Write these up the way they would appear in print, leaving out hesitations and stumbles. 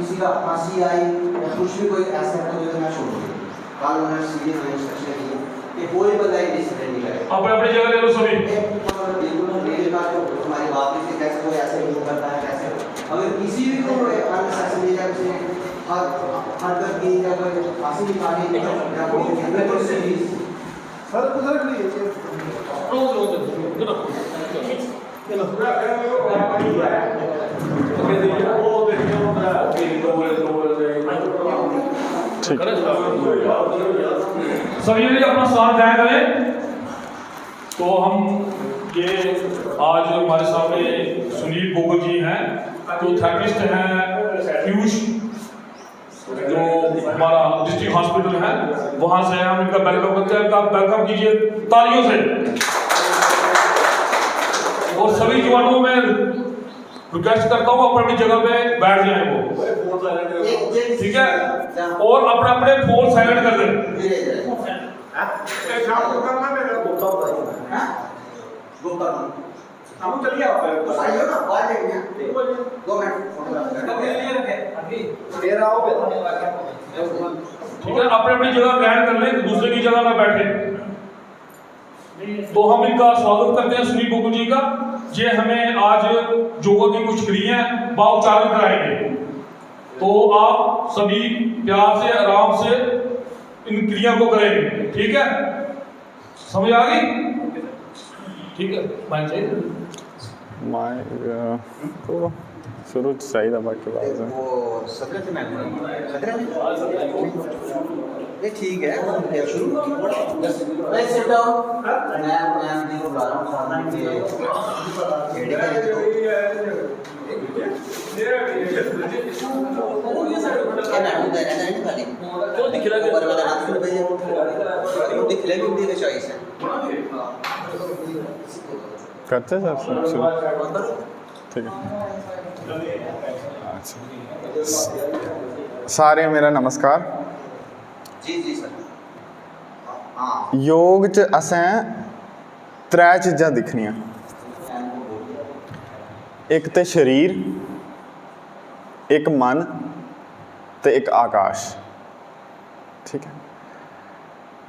किसी का फांसी आई या कुछ भी कोई ऐसा है तो मैं छोड़ दूँ कल उन्हें सीधे मैंने इंस्ट्रक्शन दिए कि कोई बंदा इंसिडेंट नहीं करे अपने अपनी जगह ले लो सभी। बिल्कुल रेल का जो हमारी बात है कैसे कोई ऐसे यूज करता है कैसे अगर किसी भी को अननेसेसरी या किसी हद तक की या कोई फांसी निकाली या कोई सीरीज सर उधर खड़ी है सभी ने अपना स्थान तय करें। तो हम ये आज हमारे सामने सुनील गोगल जी हैं जो थेरेपिस्ट हैं पीयूष जो हमारा डिस्ट्रिक्ट हॉस्पिटल है वहाँ से हम इनका वेलकम करते हैं। इनका वेलकम कीजिए तालियों से। और सभी जवानों में रिक्वेस्ट करता हूँ अपनी जगह पे बैठ जाए वो, ठीक है, और अपने अपने फोन साइलेंट कर दें। ठीक है, अपने अपनी जगह ग्रहण कर लें, दूसरे की जगह ना बैठे। तो हम इनका स्वागत करते हैं सुनील गोगल जी का। ये हमें आज योगा की कुछ क्रियाएं बाउच्चारण कराएंगे। तो आप सभी प्यार से आराम से इन क्रिया को करेंगे, ठीक है? समझ आ गई? ठीक है, मान चाहिए तो शुरू चाहिए बाकी बात वो 17 से मैं 17 ठीक है शुरू मैं सिट डाउन मैं दी को बुला रहा हूं सामने के खेड़े क्या नाम होता है ना खाली क्यों दिख रहा है ऊपर वाला हाथ से भैया दिख रहा है भी उनकी चॉइस है करते हैं सर ठीक है। अच्छा सारे मेरा नमस्कार जी जी सर हाँ योग च असें त्रै चीज़ां दिक्खनियां एक ते शरीर एक मन ते एक आकाश ठीक है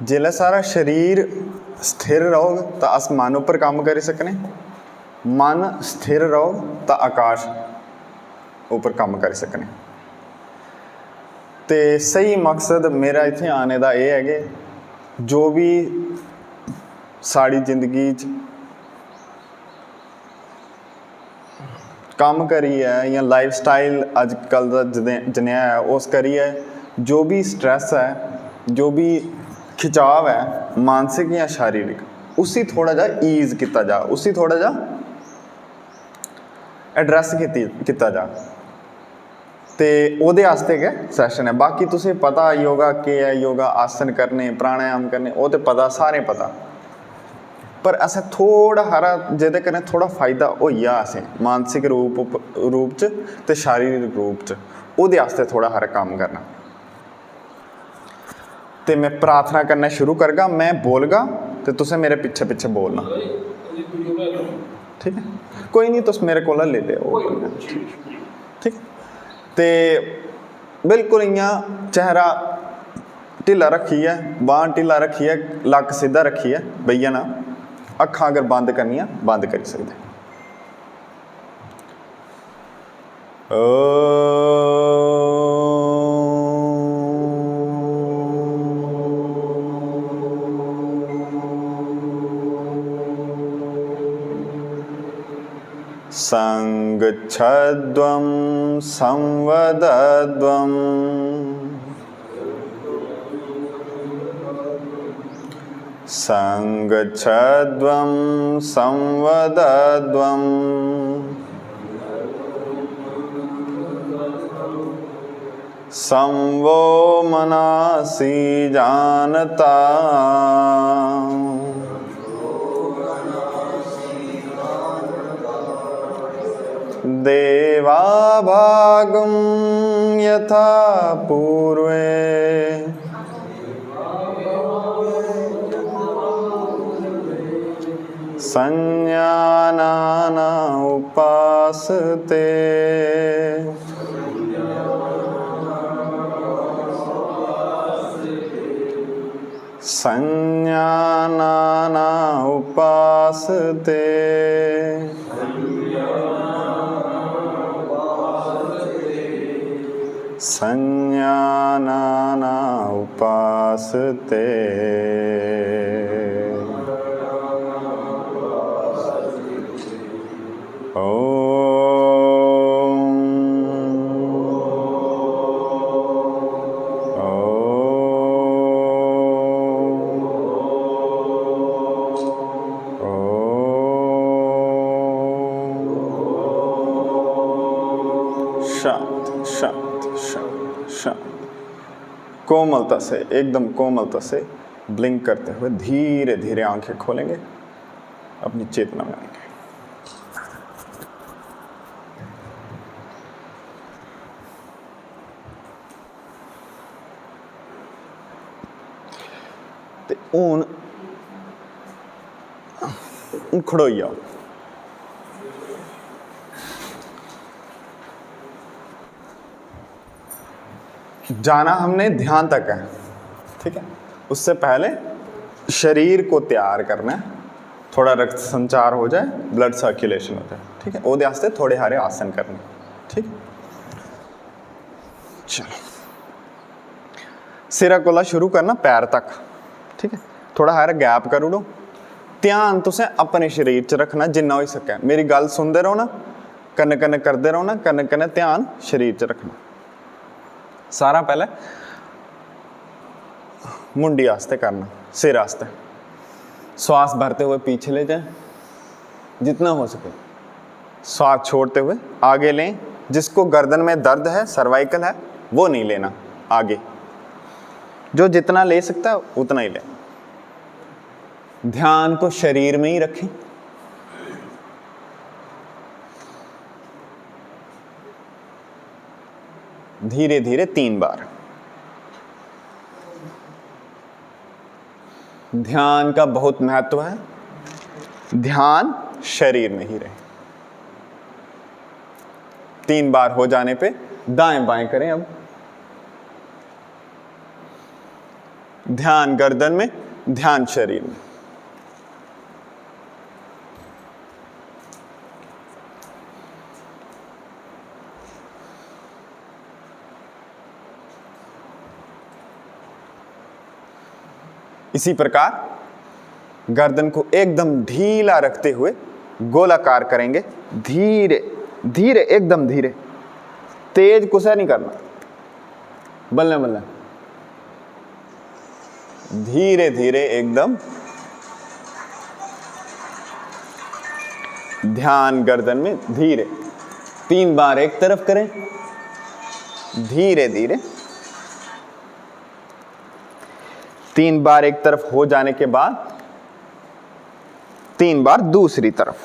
जिसलै सारा शरीर स्थिर रहोग तो अस मन उपर काम करी सकने मन स्थिर रहोग तो आकाश उपर काम करी सकने तो सही मकसद मेरा इत्थे आने का यह है कि जो भी साड़ी जिंदगी काम करिए या लाइफ स्टाइल अजकल का जनेहा है उस करिए जो भी स्ट्रैस है जो भी खिंचाव है मानसिक या शारीरिक उसी थोड़ा जा ईज किया जा उसी थोड़ा जा एड्रैस किया जा तो वो आस्ते गै सैशन है बाकी तुसें पता योगा केह् है योगा आसन करने प्राणायाम करने वो तो पता सारे पता पर असें थोड़ा हारा जेह्दे कन्नै थोड़ा फायदा होई जा असें मानसिक रूप च ते शारीरिक रूप च ओह्दे आस्ते थोड़ा हारा कम्म करना तो मैं प्रार्थना करना शुरू करगा मैं बोलगा तो तुसें मेरे पिछे पिछे बोलना ठीक है कोई नहीं तुस मेरे कोला ले लियो ठीक ते बिल्कुल इ'यां चेहरा ढिला रखिए बांह ढिला रखिए लक सीधा रखिए बेही जाना अक्खां अगर बंद करनियां बंद करी सकदे संगच्छध्वं संवदध्वं संगच्छध्वं संवदध्वं संवो मनासि जानता देवाभागं यथा पूर्वे संज्ञानाना उपासते संज्ञानाना उपासते संज्ञानाना उपासते शांत शांत शांत शांत। कोमलता से, एकदम कोमलता से ब्लिंक करते हुए धीरे धीरे आंखें खोलेंगे, अपनी चेतना में आएंगे। ते हून खड़ोई जाओ। जाना हमने ध्यान तक है, ठीक है। उससे पहले शरीर को तैयार करना है, थोड़ा रक्त संचार हो जाए, ब्लड सर्कुलेशन हो जाए, ठीक है। ओदे वास्ते थोड़े हारे आसन करने, ठीक है। चलो सिरा कोला शुरू करना पैर तक, ठीक है। थोड़ा हारा गैप कर उड़ो। ध्यान तुसें अपने शरीर च रखना जिन्ना हो सके। मेरी गल सुनते रहो ना, कन्ने कन्ने करते रहो ना, कन्ने कन्ने ध्यान शरीर च रखना। सारा पहले मुंडी आस्ते करना, सिर आस्ते। श्वास भरते हुए पीछे ले जाएं जितना हो सके, श्वास छोड़ते हुए आगे लें। जिसको गर्दन में दर्द है, सर्वाइकल है, वो नहीं लेना आगे, जो जितना ले सकता है उतना ही ले। ध्यान को शरीर में ही रखें। धीरे धीरे 3 बार। ध्यान का बहुत महत्व है, ध्यान शरीर में ही रहे। 3 बार हो जाने पे दाएं बाएं करें। अब ध्यान गर्दन में, ध्यान शरीर में। इसी प्रकार गर्दन को एकदम ढीला रखते हुए गोलाकार करेंगे। धीरे धीरे, एकदम धीरे, तेज कुछ नहीं करना, बल्ले बल्ले, धीरे धीरे एकदम। ध्यान गर्दन में धीरे। 3 बार एक तरफ करें, धीरे धीरे। 3 बार एक तरफ हो जाने के बाद 3 बार दूसरी तरफ।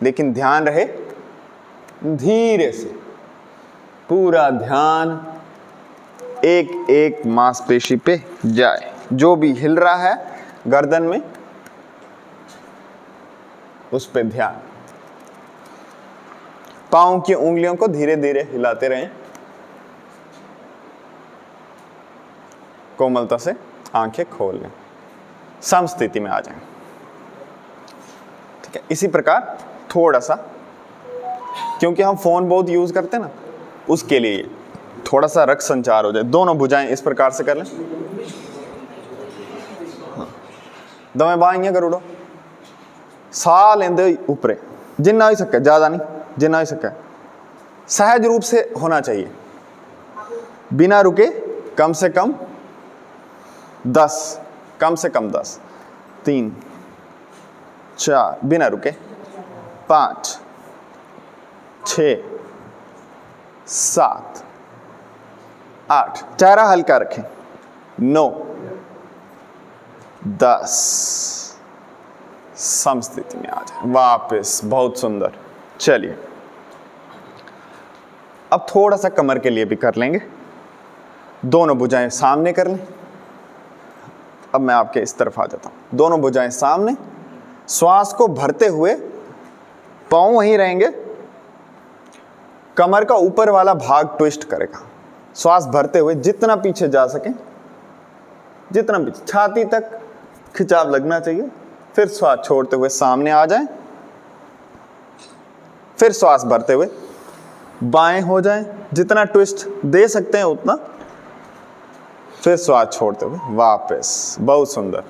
लेकिन ध्यान रहे धीरे से, पूरा ध्यान एक एक मांसपेशी पे जाए। जो भी हिल रहा है गर्दन में उस पे ध्यान। पांव की उंगलियों को धीरे धीरे हिलाते रहें। कोमलता से आंखें खोल लें, समस्थिति में आ जाएं, ठीक है। इसी प्रकार थोड़ा सा, क्योंकि हम फोन बहुत यूज करते हैं ना, उसके लिए थोड़ा सा रक्त संचार हो जाए। दोनों भुजाएं इस प्रकार से कर लें। दमे बाइयां कर उड़ो। साह लेंदे ऊपरे, जिन्ना हो सके, ज्यादा नहीं, जिन्ना हो सके। सहज रूप से होना चाहिए, बिना रुके। कम से कम 10, कम से कम 10, 3, 4, बिना रुके, 5, 6, 7, 8, चेहरा हल्का रखें, 9, 10, समस्थिति में आ जाए वापस। बहुत सुंदर। चलिए अब थोड़ा सा कमर के लिए भी कर लेंगे। दोनों भुजाएं सामने कर लें। अब मैं आपके इस तरफ आ जाता हूं। दोनों भुजाएं सामने, श्वास को भरते हुए पांव वहीं रहेंगे। कमर का ऊपर वाला भाग ट्विस्ट करेगा। श्वास भरते हुए जितना पीछे जा सके जितना भी छाती तक खिंचाव लगना चाहिए। फिर श्वास छोड़ते हुए सामने आ जाएं, फिर श्वास भरते हुए बाएं हो जाएं, जितना ट्विस्ट दे सकते हैं उतना, फिर श्वास छोड़ते हुए वापस। बहुत सुंदर।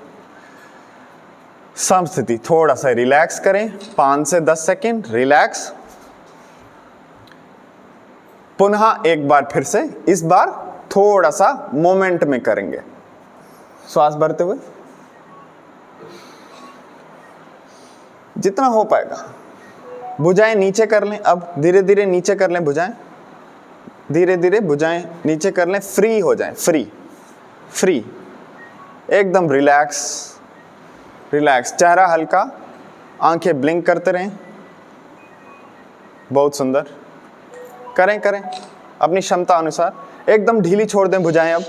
समस्थिति, थोड़ा सा रिलैक्स करें, 5 से 10 सेकेंड रिलैक्स। पुनः एक बार फिर से, इस बार थोड़ा सा मोमेंट में करेंगे, श्वास भरते हुए जितना हो पाएगा। भुजाएं नीचे कर लें, अब धीरे धीरे नीचे कर लें भुजाएं, धीरे धीरे भुजाएं नीचे कर लें, फ्री हो जाएं, फ्री फ्री, एकदम रिलैक्स रिलैक्स। चेहरा हल्का, आंखें ब्लिंक करते रहें। बहुत सुंदर। करें करें अपनी क्षमता अनुसार। एकदम ढीली छोड़ दें भुजाएं, अब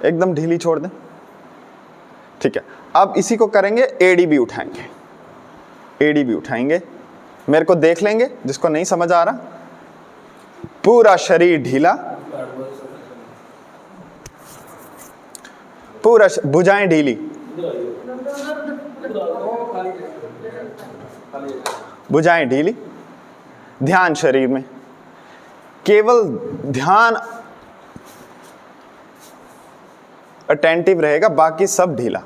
एकदम ढीली छोड़ दें। ठीक है, अब इसी को करेंगे, एडी भी उठाएंगे, एडी भी उठाएंगे। मेरे को देख लेंगे, जिसको नहीं समझ आ रहा, पूरा शरीर ढीला, पूरा भुजाएं ढीली, भुजाएं ढीली। ध्यान शरीर में, केवल ध्यान अटेंटिव रहेगा, बाकी सब ढीला।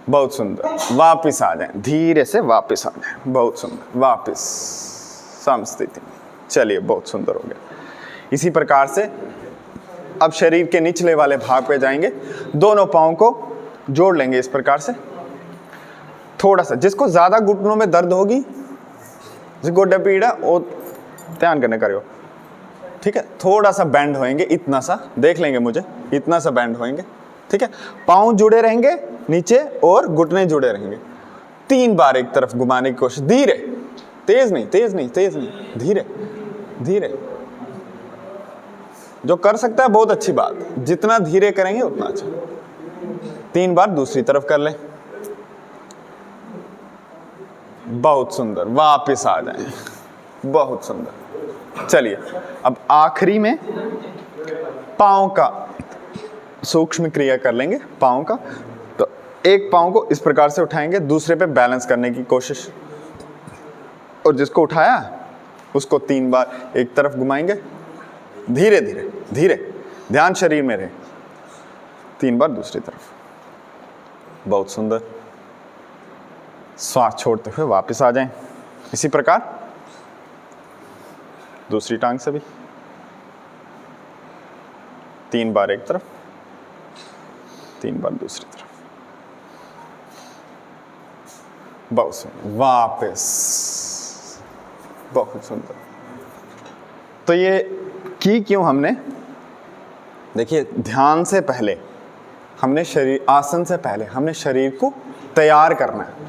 बहुत सुंदर। वापिस आ जाएं, धीरे से वापिस आ जाएं। बहुत सुंदर। वापिस समस्थिति में। चलिए, बहुत सुंदर हो गया। इसी प्रकार से अब शरीर के निचले वाले भाग पे जाएंगे। दोनों पाँव को जोड़ लेंगे इस प्रकार से। थोड़ा सा, जिसको ज़्यादा घुटनों में दर्द होगी, जिसको पीड़ा, वो ध्यान करने करियो। ठीक है, थोड़ा सा बैंड होएंगे, इतना सा देख लेंगे मुझे, इतना सा बैंड होएंगे। ठीक है, पाँव जुड़े रहेंगे नीचे और घुटने जुड़े रहेंगे। 3 बार एक तरफ घुमाने की कोशिश, धीरे, तेज नहीं, तेज नहीं, तेज नहीं, धीरे धीरे। जो कर सकता है बहुत अच्छी बात, जितना धीरे करेंगे उतना अच्छा। 3 बार दूसरी तरफ कर लें। बहुत सुंदर। वापस आ जाएं। बहुत सुंदर। चलिए, अब आखिरी में पाँव का सूक्ष्म क्रिया कर लेंगे। पाँव का, तो एक पाँव को इस प्रकार से उठाएंगे, दूसरे पे बैलेंस करने की कोशिश, और जिसको उठाया उसको 3 बार एक तरफ घुमाएंगे, धीरे धीरे धीरे, ध्यान शरीर में रहे। 3 बार दूसरी तरफ। बहुत सुंदर। श्वास छोड़ते हुए वापस आ जाएं। इसी प्रकार दूसरी टांग से भी 3 बार एक तरफ, 3 बार दूसरी तरफ। बहुत सुंदर। वापस। बहुत सुंदर। तो ये की क्यों हमने, देखिए, ध्यान से पहले हमने शरीर, आसन से पहले हमने शरीर को तैयार करना है।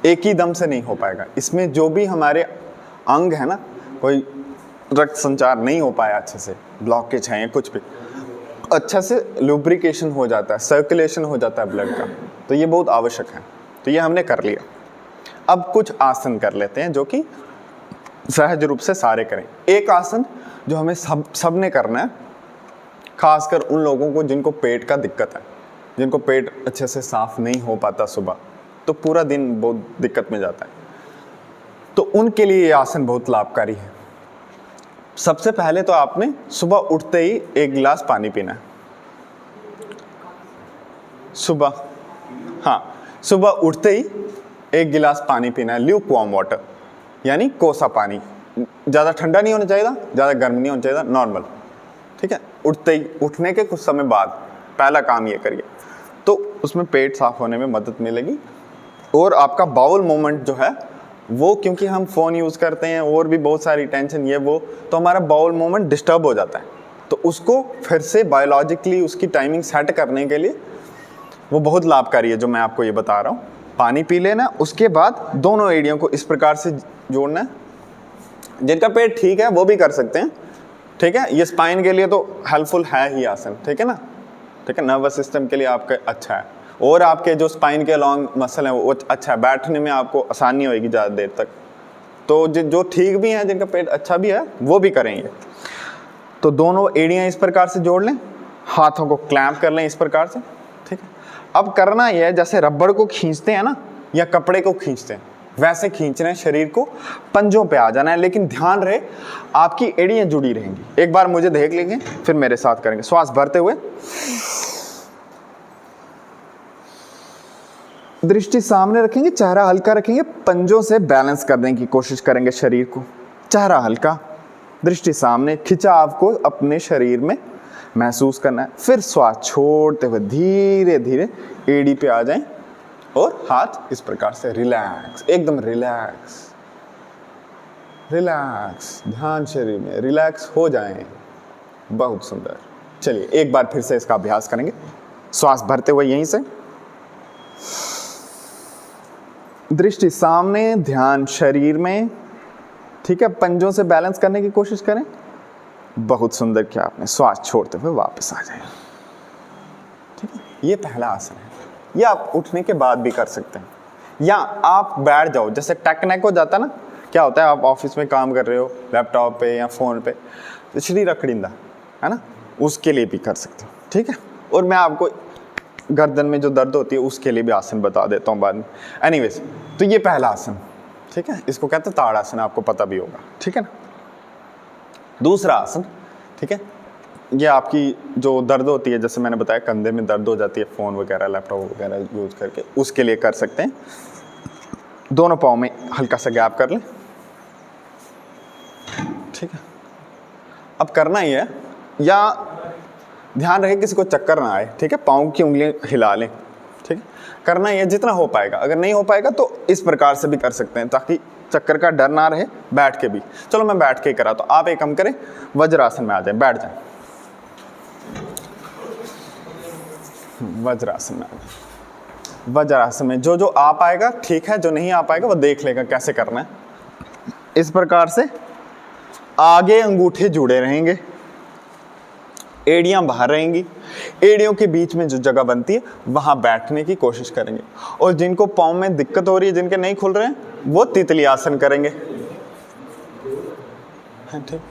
एक ही दम से नहीं हो पाएगा। इसमें जो भी हमारे अंग है ना, कोई रक्त संचार नहीं हो पाया अच्छे से, ब्लॉकेज है या कुछ भी, अच्छा से लुब्रिकेशन हो जाता है, सर्कुलेशन हो जाता है ब्लड का, तो ये बहुत आवश्यक है। तो ये हमने कर लिया। अब कुछ आसन कर लेते हैं जो कि सहज रूप से सारे करें। एक आसन जो हमें सब ने करना है, खासकर उन लोगों को जिनको पेट का दिक्कत है, जिनको पेट अच्छे से साफ नहीं हो पाता सुबह, तो पूरा दिन बहुत दिक्कत में जाता है, तो उनके लिए ये आसन बहुत लाभकारी है। सबसे पहले तो आपने सुबह उठते ही 1 गिलास पानी पीना है। सुबह, हाँ, सुबह उठते ही 1 गिलास पानी पीना है, ल्यूक वार्म वाटर, यानी कोसा पानी। ज़्यादा ठंडा नहीं होना चाहिए, ज़्यादा गर्म नहीं होना चाहिए, नॉर्मल। ठीक है, उठते ही, उठने के कुछ समय बाद पहला काम ये करिए, तो उसमें पेट साफ होने में मदद मिलेगी। और आपका बाउल मूवमेंट जो है वो, क्योंकि हम फ़ोन यूज़ करते हैं और भी बहुत सारी टेंशन ये वो, तो हमारा बाउल मूवमेंट डिस्टर्ब हो जाता है। तो उसको फिर से बायोलॉजिकली उसकी टाइमिंग सेट करने के लिए वो बहुत लाभकारी है, जो मैं आपको ये बता रहा हूँ। पानी पी लेना, उसके बाद दोनों एड़ियों को इस प्रकार से जोड़ना है। जिनका पेट ठीक है वो भी कर सकते हैं। ठीक है, ये स्पाइन के लिए तो हेल्पफुल है ही आसन। ठीक है ना, ठीक है, नर्वस सिस्टम के लिए आपका अच्छा है, और आपके जो स्पाइन के लॉन्ग मसल हैं वो अच्छा है, बैठने में आपको आसानी होगी ज़्यादा देर तक। तो जो ठीक भी हैं, जिनका पेट अच्छा भी है, वो भी करेंगे। तो दोनों एड़ियाँ इस प्रकार से जोड़ लें, हाथों को क्लैंप कर लें इस प्रकार से, ठीक है। अब करना यह है जैसे रबड़ को खींचते हैं ना या कपड़े को खींचते हैं, वैसे खींचना है शरीर को, पंजों पे आ जाना है, लेकिन ध्यान रहे आपकी एड़ियां जुड़ी रहेंगी। एक बार मुझे देख लेंगे फिर मेरे साथ करेंगे। श्वास भरते हुए, दृष्टि सामने रखेंगे, चेहरा हल्का रखेंगे, पंजों से बैलेंस करने की कोशिश करेंगे शरीर को। चेहरा हल्का, दृष्टि सामने, खिंचाव को अपने शरीर में महसूस करना है। फिर श्वास छोड़ते हुए धीरे धीरे एड़ी पे आ जाएं और हाथ इस प्रकार से रिलैक्स, एकदम रिलैक्स, रिलैक्स, ध्यान शरीर में रिलैक्स हो जाएं। बहुत सुंदर। चलिए एक बार फिर से इसका अभ्यास करेंगे। श्वास भरते हुए यहीं से, दृष्टि सामने, ध्यान शरीर में, ठीक है। पंजों से बैलेंस करने की कोशिश करें। बहुत सुंदर किया आपने। श्वास छोड़ते हुए वापस आ जाए, ठीक है। ये पहला आसन है। ये आप उठने के बाद भी कर सकते हैं या आप बैठ जाओ। जैसे टेक नेक हो जाता है ना, क्या होता है आप ऑफिस में काम कर रहे हो लैपटॉप पे या फ़ोन पे, तो शरीर अकड़िंदा है ना, उसके लिए भी कर सकते हो, ठीक है। और मैं आपको गर्दन में जो दर्द होती है उसके लिए भी आसन बता देता हूँ बाद में। एनीवेज, तो ये पहला आसन, ठीक है, इसको कहते हैं ताड़ासन, आपको पता भी होगा, ठीक है ना। दूसरा आसन, ठीक है, ये आपकी जो दर्द होती है, जैसे मैंने बताया कंधे में दर्द हो जाती है फ़ोन वगैरह लैपटॉप वगैरह यूज करके, उसके लिए कर सकते हैं। दोनों पाँव में हल्का सा गैप कर लें, ठीक है। अब करना ही है, या ध्यान रहे किसी को चक्कर ना आए, ठीक है। पाँव की उंगलियां हिला लें, ठीक है। करना ही है जितना हो पाएगा। अगर नहीं हो पाएगा तो इस प्रकार से भी कर सकते हैं ताकि चक्कर का डर ना रहे, बैठ के भी। चलो मैं बैठ के ही करा, तो आप एक काम करें, वज्रासन में आ जाए, बैठ जाए, वज्रासन में आ जाए। वज्रासन में जो जो आ पाएगा ठीक है, जो नहीं आ पाएगा वो देख लेगा कैसे करना है। इस प्रकार से आगे अंगूठे जुड़े रहेंगे, एड़ियां बाहर रहेंगी, एड़ियों के बीच में जो जगह बनती है वहां बैठने की कोशिश करेंगे। और जिनको पाँव में दिक्कत हो रही है, जिनके नहीं खुल रहे हैं, वो तितली आसन करेंगे, ठीक।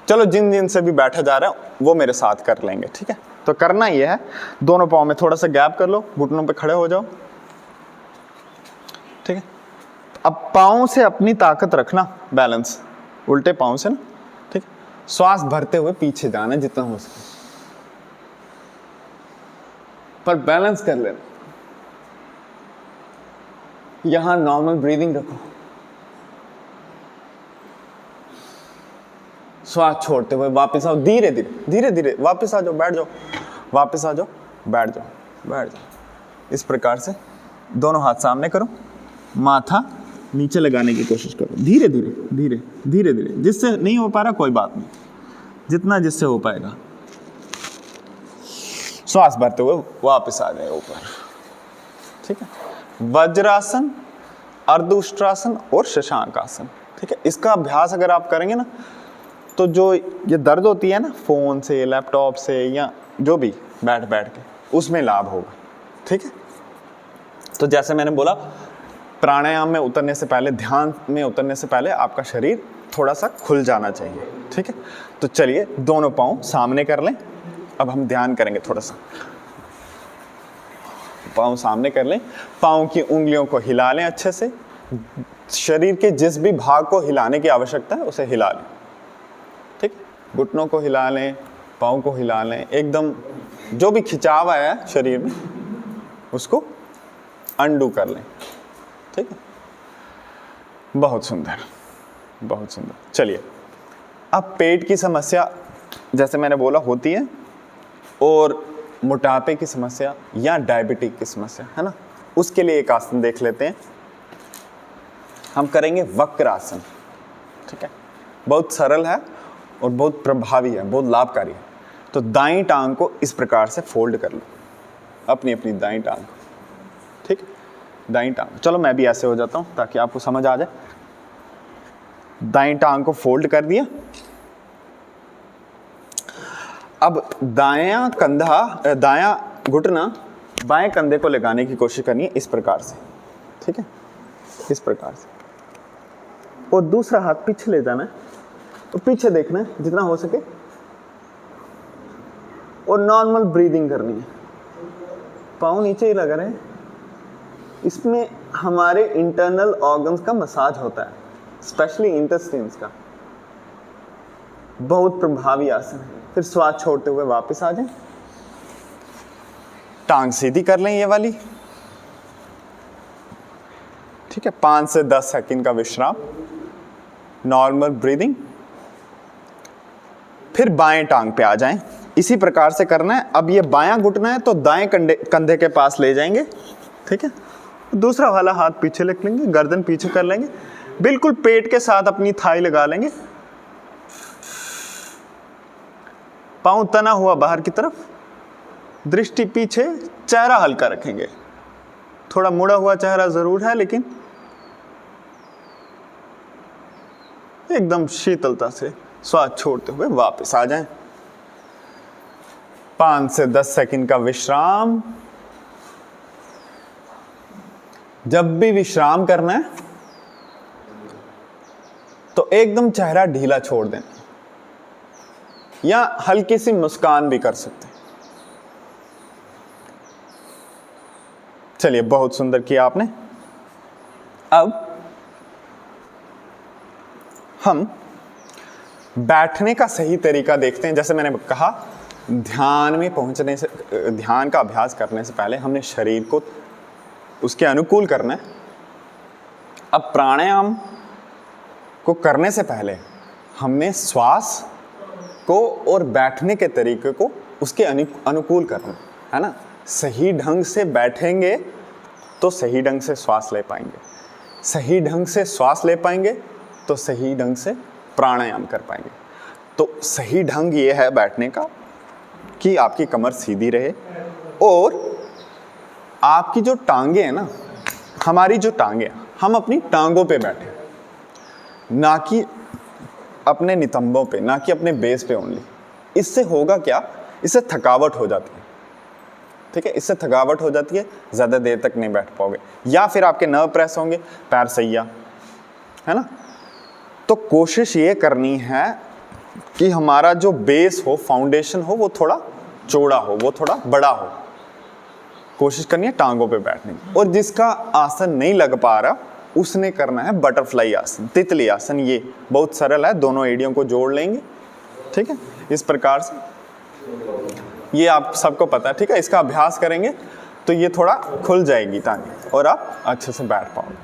चलो जिन जिन से भी बैठा जा रहा है वो मेरे साथ कर लेंगे, ठीक है। तो करना ये है, दोनों पाँव में थोड़ा सा गैप कर लो, घुटनों पे खड़े हो जाओ, ठीक है। अब पाँव से अपनी ताकत रखना, बैलेंस उल्टे पाँव से ना, ठीक। श्वास भरते हुए पीछे जाना जितना हो सके, पर बैलेंस कर लेना। यहां नॉर्मल ब्रीदिंग रखो, श्वास छोड़ते हुए वापस आओ, धीरे धीरे धीरे धीरे वापस आ जाओ, बैठ जाओ, वापस आ जाओ, बैठ जाओ, बैठ जाओ। इस प्रकार से दोनों हाथ सामने करो, माथा नीचे लगाने की कोशिश करो, धीरे धीरे धीरे धीरे धीरे। जिससे नहीं हो पा रहा कोई बात नहीं, जितना जिससे हो पाएगा। श्वास भरते हुए वापस आ जाए ऊपर, ठीक है। वज्रासन, अर्धउष्ट्रासन और शशांक आसन, ठीक है। इसका अभ्यास अगर आप करेंगे ना, तो जो ये दर्द होती है ना फ़ोन से, लैपटॉप से या जो भी बैठ बैठ के, उसमें लाभ होगा, ठीक है। तो जैसे मैंने बोला, प्राणायाम में उतरने से पहले, ध्यान में उतरने से पहले आपका शरीर थोड़ा सा खुल जाना चाहिए, ठीक है। तो चलिए दोनों पाँव सामने कर लें। अब हम ध्यान करेंगे, थोड़ा सा पाँव सामने कर लें, पाँव की उंगलियों को हिला लें अच्छे से, शरीर के जिस भी भाग को हिलाने की आवश्यकता है उसे हिला लें, ठीक। घुटनों को हिला लें, पाँव को हिला लें, एकदम जो भी खिंचाव आया है शरीर में उसको अंडू कर लें, ठीक है। बहुत सुंदर, बहुत सुंदर। चलिए अब पेट की समस्या जैसे मैंने बोला होती है, और मोटापे की समस्या या डायबिटिक की समस्या है ना, उसके लिए एक आसन देख लेते हैं। हम करेंगे वक्रासन, ठीक है। बहुत सरल है और बहुत प्रभावी है, बहुत लाभकारी है। तो दाईं टांग को इस प्रकार से फोल्ड कर लो, अपनी अपनी दाईं टांग को, ठीक है। दाईं टांग, चलो मैं भी ऐसे हो जाता हूँ ताकि आपको समझ आ जाए। दाईं टांग को फोल्ड कर दिया। अब दायां कंधा, दायां घुटना बाएं कंधे को लगाने की कोशिश करनी है इस प्रकार से, ठीक है, इस प्रकार से। और दूसरा हाथ पीछे ले जाना है और पीछे देखना है जितना हो सके, और नॉर्मल ब्रीदिंग करनी है। पाँव नीचे ही लगा रहे हैं। इसमें हमारे इंटरनल ऑर्गन्स का मसाज होता है, स्पेशली इंटेस्टाइन्स का। बहुत प्रभावी आसन है। फिर श्वास छोड़ते हुए वापस आ जाएं। टांग सीधी कर लें ये वाली, ठीक है। 5 से 10 सेकंड का विश्राम, नॉर्मल ब्रीदिंग। फिर बाएं टांग पे आ जाएं। इसी प्रकार से करना है। अब ये बायां घुटना है तो दाएं कंधे के पास ले जाएंगे, ठीक है। दूसरा वाला हाथ पीछे रख लेंगे, गर्दन पीछे कर लेंगे, बिल्कुल पेट के साथ अपनी थाई लगा लेंगे। पांव तना हुआ बाहर की तरफ, दृष्टि पीछे, चेहरा हल्का रखेंगे। थोड़ा मुड़ा हुआ चेहरा जरूर है, लेकिन एकदम शीतलता से श्वास छोड़ते हुए वापस आ जाएं। 5 से 10 सेकंड का विश्राम। जब भी विश्राम करना है तो एकदम चेहरा ढीला छोड़ दें, या हल्की सी मुस्कान भी कर सकते हैं। चलिए, बहुत सुंदर किया आपने। अब हम बैठने का सही तरीका देखते हैं। जैसे मैंने कहा, ध्यान में पहुंचने से, ध्यान का अभ्यास करने से पहले हमने शरीर को उसके अनुकूल करना है। अब प्राणायाम को करने से पहले हमने श्वास को और बैठने के तरीके को उसके अनुकूल करना है ना। सही ढंग से बैठेंगे तो सही ढंग से श्वास ले पाएंगे, सही ढंग से श्वास ले पाएंगे तो सही ढंग से प्राणायाम कर पाएंगे। तो सही ढंग ये है बैठने का कि आपकी कमर सीधी रहे और आपकी जो टांगे हैं ना, हमारी जो टांगे, हम अपनी टांगों पे बैठे, ना कि अपने नितंबों पे, ना कि अपने बेस पे ओनली। इससे होगा क्या, इससे थकावट हो जाती है, ठीक है। इससे थकावट हो जाती है, ज़्यादा देर तक नहीं बैठ पाओगे, या फिर आपके नर्व प्रेस होंगे, पैर सैया, है ना। तो कोशिश ये करनी है कि हमारा जो बेस हो, फाउंडेशन हो, वो थोड़ा चौड़ा हो, वो थोड़ा बड़ा हो। कोशिश करनी है टांगों पे बैठने की। और जिसका आसन नहीं लग पा रहा, उसने करना है बटरफ्लाई आसन, तितली आसन। ये बहुत सरल है, दोनों एड़ियों को जोड़ लेंगे, ठीक है। इस प्रकार से, ये आप सबको पता है, ठीक है। इसका अभ्यास करेंगे तो ये थोड़ा खुल जाएगी टांगे और आप अच्छे से बैठ पाओगे,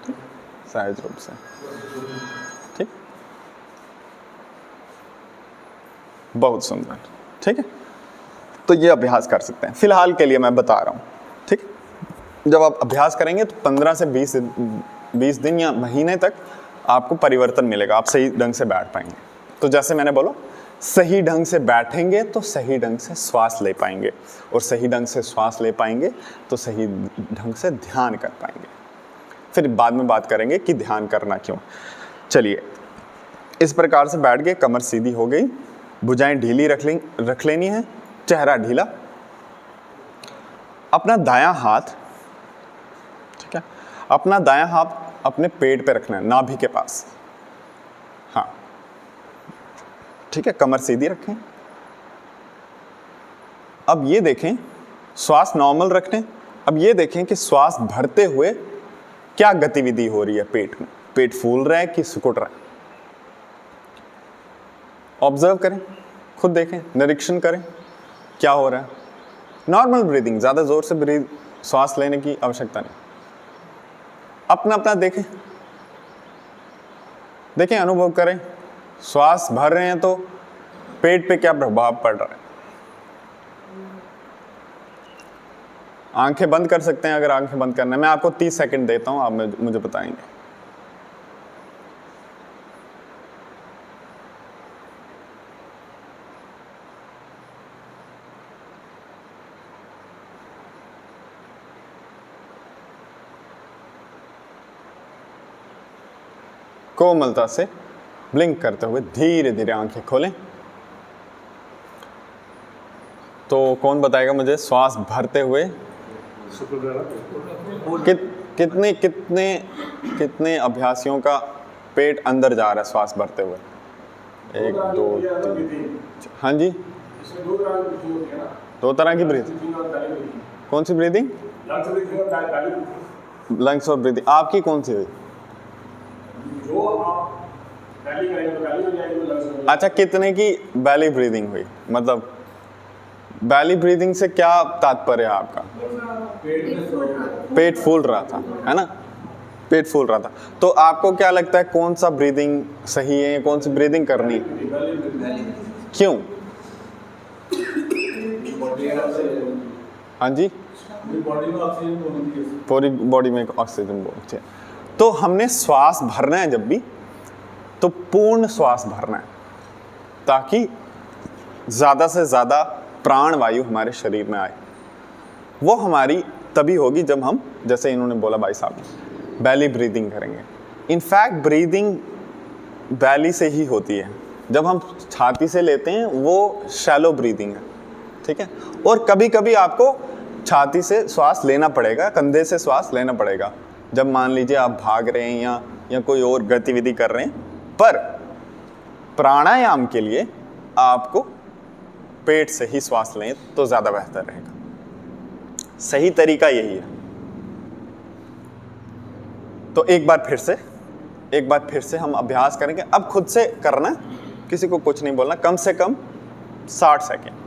ठीक, सहज रूप से, ठीक। बहुत सुंदर, ठीक है। तो ये अभ्यास कर सकते हैं। फिलहाल के लिए मैं बता रहा हूँ, ठीक। जब आप अभ्यास करेंगे तो 15 से 20 दिन या महीने तक आपको परिवर्तन मिलेगा, आप सही ढंग से बैठ पाएंगे। तो जैसे मैंने बोला, सही ढंग से बैठेंगे तो सही ढंग से श्वास ले पाएंगे, और सही ढंग से श्वास ले पाएंगे तो सही ढंग से ध्यान कर पाएंगे। फिर बाद में बात करेंगे कि ध्यान करना क्यों। चलिए, इस प्रकार से बैठ गए, कमर सीधी हो गई, भुजाएं ढीली रख लेनी है, चेहरा ढीला। अपना दायां हाथ, ठीक है, अपना दायां हाथ अपने पेट पे रखना है, नाभि के पास, हाँ, ठीक है। कमर सीधी रखें। अब ये देखें, श्वास नॉर्मल रखें। अब ये देखें कि श्वास भरते हुए क्या गतिविधि हो रही है पेट में, पेट फूल रहा है कि सिकुड़ रहा है। ऑब्जर्व करें, खुद देखें, निरीक्षण करें क्या हो रहा है। नॉर्मल ब्रीदिंग, ज़्यादा ज़ोर से श्वास लेने की आवश्यकता नहीं। अपना अपना देखें, अनुभव करें। श्वास भर रहे हैं तो पेट पे क्या प्रभाव पड़ रहा है। आंखें बंद कर सकते हैं अगर आंखें बंद करना है। मैं आपको 30 सेकंड देता हूं, आप मुझे बताएंगे। कोमलता से ब्लिंक करते हुए धीरे धीरे आंखें खोलें। तो कौन बताएगा मुझे, श्वास भरते हुए कितने अभ्यासियों का पेट अंदर जा रहा है श्वास भरते हुए? 1 2 3, हाँ जी, इसमें दो तरह की ब्रीथिंग होती है ना, दो तरह की ब्रीथिंग। ब्रीथिंग और बैली ब्रीथिंग। कौन सी ब्रीदिंग? लंग्स ब्रीथिंग और बैली ब्रीथिंग। लंग्स और ब्रीदिंग। आपकी कौन सी हुई? जो आप बैली करेंगे तो बैली हो जाएगी, तो लंग्स हो जाएगी। अच्छा, कितने की बैली ब्रीदिंग हुई? मतलब बैली ब्रीदिंग से क्या तात्पर्य है आपका? पेट फूल रहा था, है ना? पेट फूल रहा था। तो आपको क्या लगता है कौन सा ब्रीदिंग सही है, कौन सी ब्रीदिंग करनी? क्यों? हाँ जी, बॉडी में ऑक्सीजन होती है। पूरी बॉडी में ऑक्सीजन बहुत है। तो हमने श्वास भरना है जब भी, तो पूर्ण श्वास भरना है, ताकि ज़्यादा से ज़्यादा प्राण वायु हमारे शरीर में आए। वो हमारी तभी होगी जब हम, जैसे इन्होंने बोला भाई साहब, बैली ब्रीदिंग करेंगे। इनफैक्ट ब्रीदिंग बैली से ही होती है। जब हम छाती से लेते हैं वो शैलो ब्रीदिंग है, ठीक है। और कभी कभी आपको छाती से श्वास लेना पड़ेगा, कंधे से श्वास लेना पड़ेगा, जब मान लीजिए आप भाग रहे हैं या कोई और गतिविधि कर रहे हैं। पर प्राणायाम के लिए आपको पेट से ही श्वास लें तो ज़्यादा बेहतर रहेगा। सही तरीका यही है। तो एक बार फिर से हम अभ्यास करेंगे। अब खुद से करना, किसी को कुछ नहीं बोलना, कम से कम 60 सेकेंड।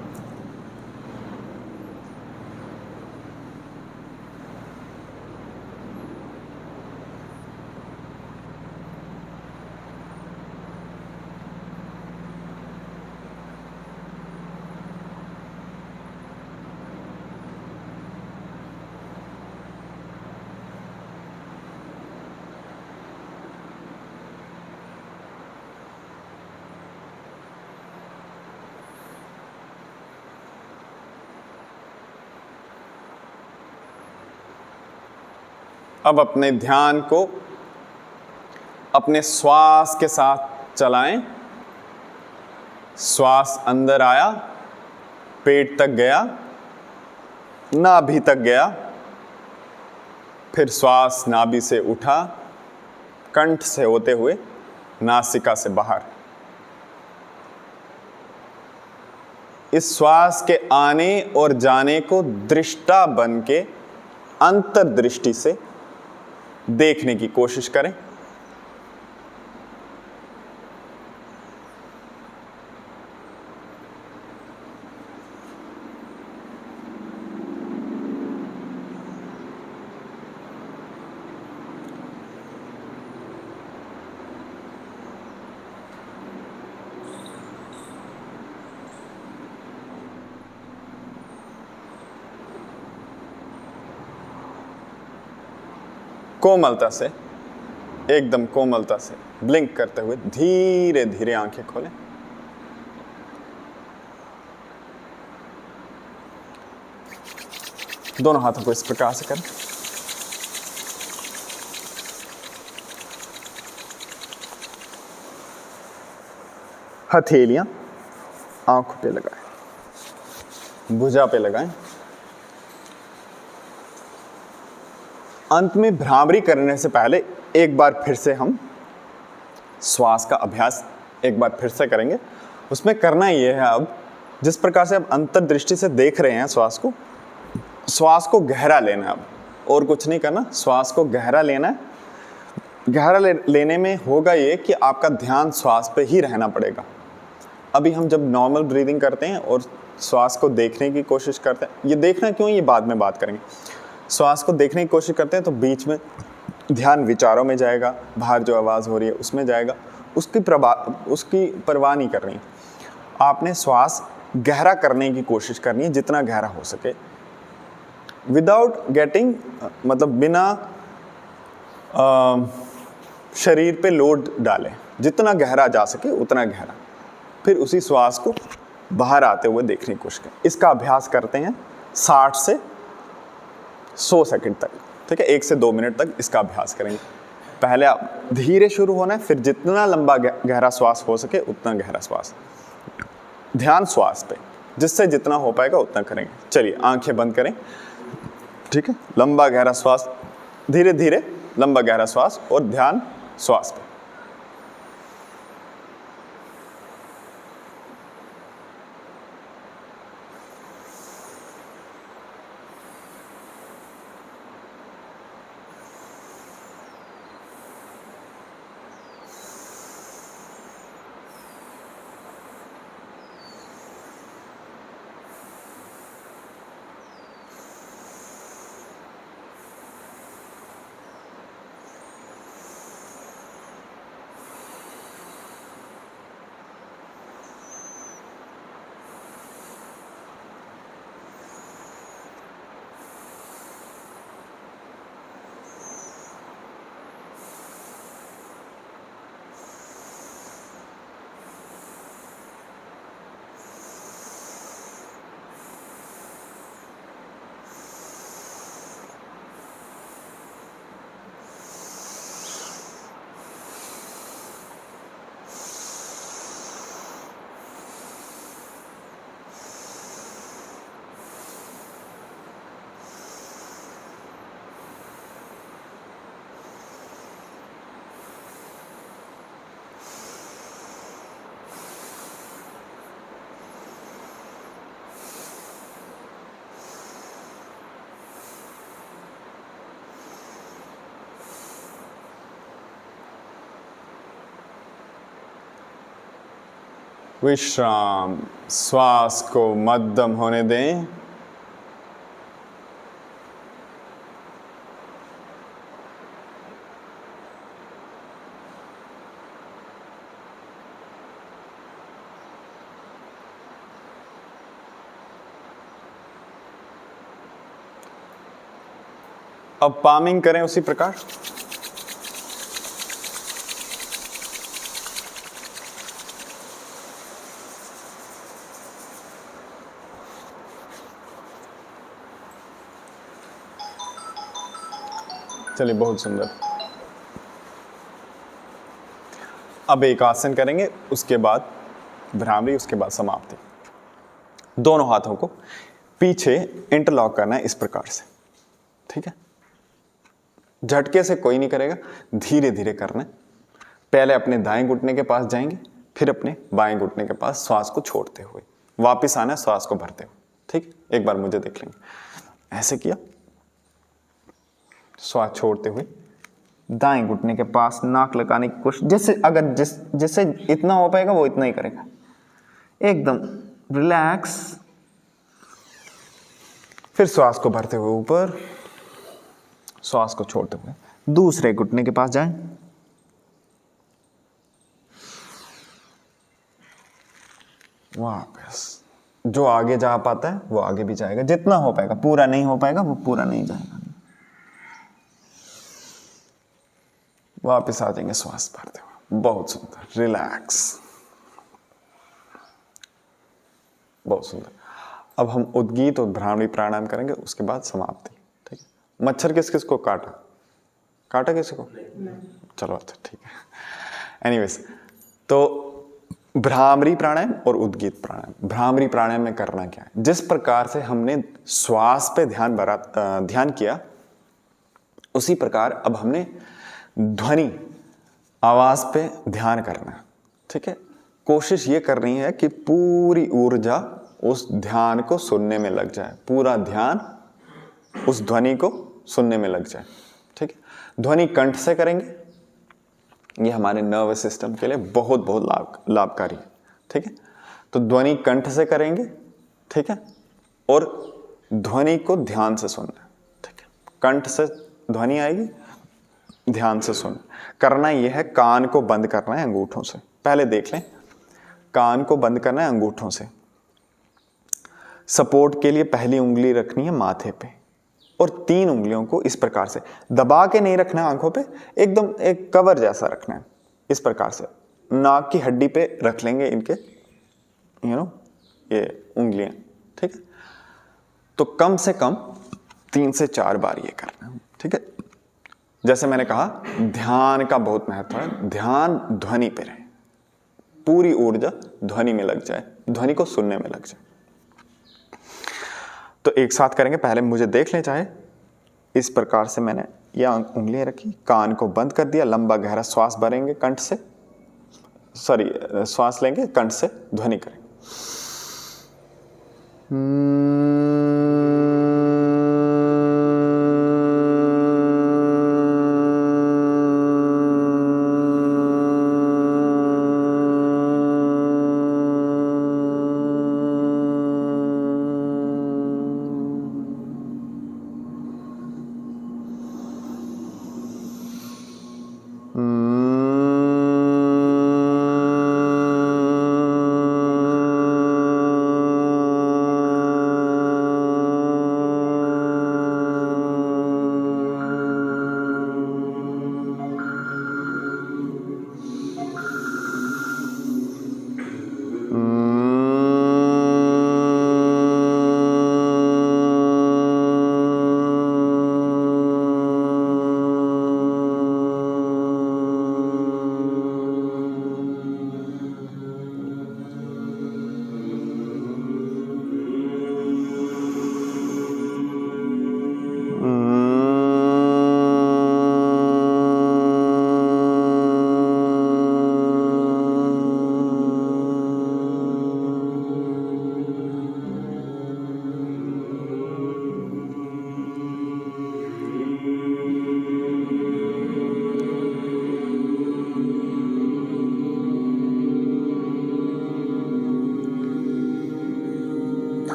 अब अपने ध्यान को अपने श्वास के साथ चलाएं। श्वास अंदर आया, पेट तक गया, नाभि तक गया, फिर श्वास नाभि से उठा, कंठ से होते हुए नासिका से बाहर। इस श्वास के आने और जाने को दृष्टा बन के अंतर्दृष्टि से देखने की कोशिश करें। कोमलता से, एकदम कोमलता से ब्लिंक करते हुए धीरे धीरे आंखें खोलें। दोनों हाथों को इस प्रकार से करें। हथेलियां आंखों पे लगाएं, भुजा पे लगाएं। अंत में भ्रामरी करने से पहले एक बार फिर से हम श्वास का अभ्यास एक बार फिर से करेंगे। उसमें करना ये है, अब जिस प्रकार से आप अंतर्दृष्टि से देख रहे हैं श्वास को गहरा लेना है। अब और कुछ नहीं करना, श्वास को गहरा लेना है। गहरा लेने में होगा ये कि आपका ध्यान श्वास पे ही रहना पड़ेगा। अभी हम जब नॉर्मल ब्रीदिंग करते हैं और श्वास को देखने की कोशिश करते हैं, ये देखना क्यों, ये बाद में बात करेंगे। श्वास को देखने की कोशिश करते हैं तो बीच में ध्यान विचारों में जाएगा, बाहर जो आवाज़ हो रही है उसमें जाएगा, उसकी परवाह नहीं करनी। आपने श्वास गहरा करने की कोशिश करनी है, जितना गहरा हो सके, विदाउट गेटिंग, मतलब बिना शरीर पे लोड डालें, जितना गहरा जा सके उतना गहरा। फिर उसी श्वास को बाहर आते हुए देखने की कोशिश करें। इसका अभ्यास करते हैं 60 से 100 सेकंड तक, ठीक है। 1 से 2 मिनट तक इसका अभ्यास करेंगे। पहले आप धीरे शुरू होना है, फिर जितना लंबा गहरा श्वास हो सके उतना गहरा श्वास, ध्यान श्वास पे, जिससे जितना हो पाएगा उतना करेंगे। चलिए आंखें बंद करें, ठीक है। लंबा गहरा श्वास, धीरे धीरे लंबा गहरा श्वास और ध्यान श्वास पे। विश्राम। श्वास को मध्यम होने दें। अब पामिंग करें उसी प्रकार। चलिए, बहुत सुंदर। अब एक आसन करेंगे, उसके बाद भ्रामरी, उसके बाद समाप्ति। दोनों हाथों को पीछे इंटरलॉक करना है इस प्रकार से, ठीक है। झटके से कोई नहीं करेगा, धीरे धीरे करना है। पहले अपने दाएं घुटने के पास जाएंगे, फिर अपने बाएं घुटने के पास श्वास को छोड़ते हुए वापस आना है, श्वास को भरते हुए, ठीक। एक बार मुझे देख लेंगे। ऐसे किया, श्वास छोड़ते हुए दाएं घुटने के पास नाक लगाने की कोशिश, जैसे इतना हो पाएगा वो इतना ही करेगा, एकदम रिलैक्स। फिर श्वास को भरते हुए ऊपर, श्वास को छोड़ते हुए दूसरे घुटने के पास जाएं, वापस। जो आगे जा पाता है वो आगे भी जाएगा, जितना हो पाएगा। पूरा नहीं हो पाएगा वो पूरा नहीं जाएगा। वापस आ जाएंगे श्वास भरते हुए। बहुत सुंदर, रिलैक्स, बहुत सुंदर। अब हम उद्गीत और भ्रामरी प्राणायाम करेंगे, उसके बाद समाप्ति, ठीक है। मच्छर किस किस को काटा किसी को? चलो अच्छा, ठीक है। एनीवेज, तो भ्रामरी प्राणायाम और उद्गीत प्राणायाम। भ्रामरी प्राणायाम में करना क्या है? जिस प्रकार से हमने श्वास पे ध्यान किया, उसी प्रकार अब हमने ध्वनि, आवाज पे ध्यान करना है, ठीक है। कोशिश ये करनी है कि पूरी ऊर्जा उस ध्यान को सुनने में लग जाए, पूरा ध्यान उस ध्वनि को सुनने में लग जाए, ठीक है। ध्वनि कंठ से करेंगे, ये हमारे नर्वस सिस्टम के लिए बहुत बहुत लाभकारी है, ठीक है। तो ध्वनि कंठ से करेंगे, ठीक है, और ध्वनि को ध्यान से सुनना है, ठीक है। कंठ से ध्वनि आएगी, ध्यान से सुन। करना यह है, कान को बंद करना है अंगूठों से। पहले देख लें, कान को बंद करना है अंगूठों से। सपोर्ट के लिए पहली उंगली रखनी है माथे पे, और 3 उंगलियों को इस प्रकार से दबा के नहीं रखना है आंखों पे, एकदम एक कवर जैसा रखना है। इस प्रकार से नाक की हड्डी पे रख लेंगे इनके, ये उंगलियां, ठीक है। तो कम से कम 3 से 4 बार ये करना है, ठीक है। जैसे मैंने कहा, ध्यान का बहुत महत्व है। ध्यान ध्वनि पे रहे, पूरी ऊर्जा ध्वनि में लग जाए, ध्वनि को सुनने में लग जाए। तो एक साथ करेंगे। पहले मुझे देख लें चाहे। इस प्रकार से मैंने ये उंगलियां रखी, कान को बंद कर दिया, लंबा गहरा श्वास भरेंगे कंठ से, श्वास लेंगे कंठ से, ध्वनि करेंगे।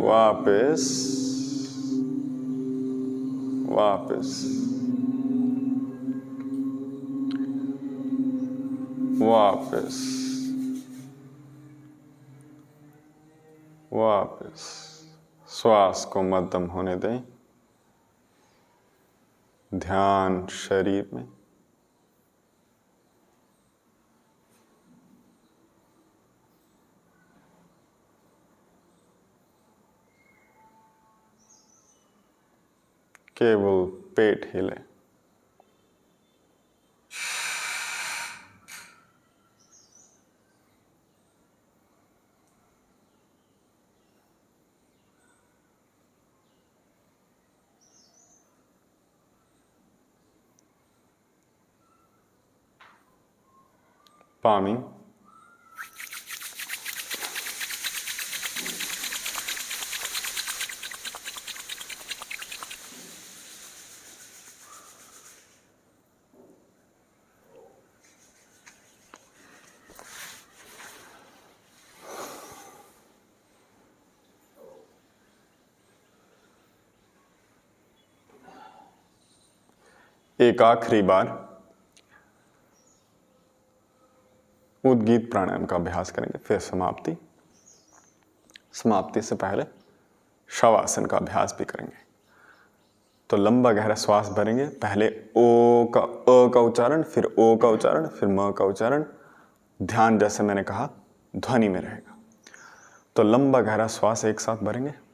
वापस वापस वापस वापस। श्वास को मध्यम होने दें। ध्यान शरीर में। केवल पेट हिले। palming, एक आखिरी बार उद्गीत प्राणायाम का अभ्यास करेंगे, फिर समाप्ति। समाप्ति से पहले शवासन का अभ्यास भी करेंगे। तो लंबा गहरा श्वास भरेंगे, पहले ओ का अ का उच्चारण, फिर ओ का उच्चारण, फिर म का उच्चारण। ध्यान जैसे मैंने कहा ध्वनि में रहेगा। तो लंबा गहरा श्वास एक साथ भरेंगे।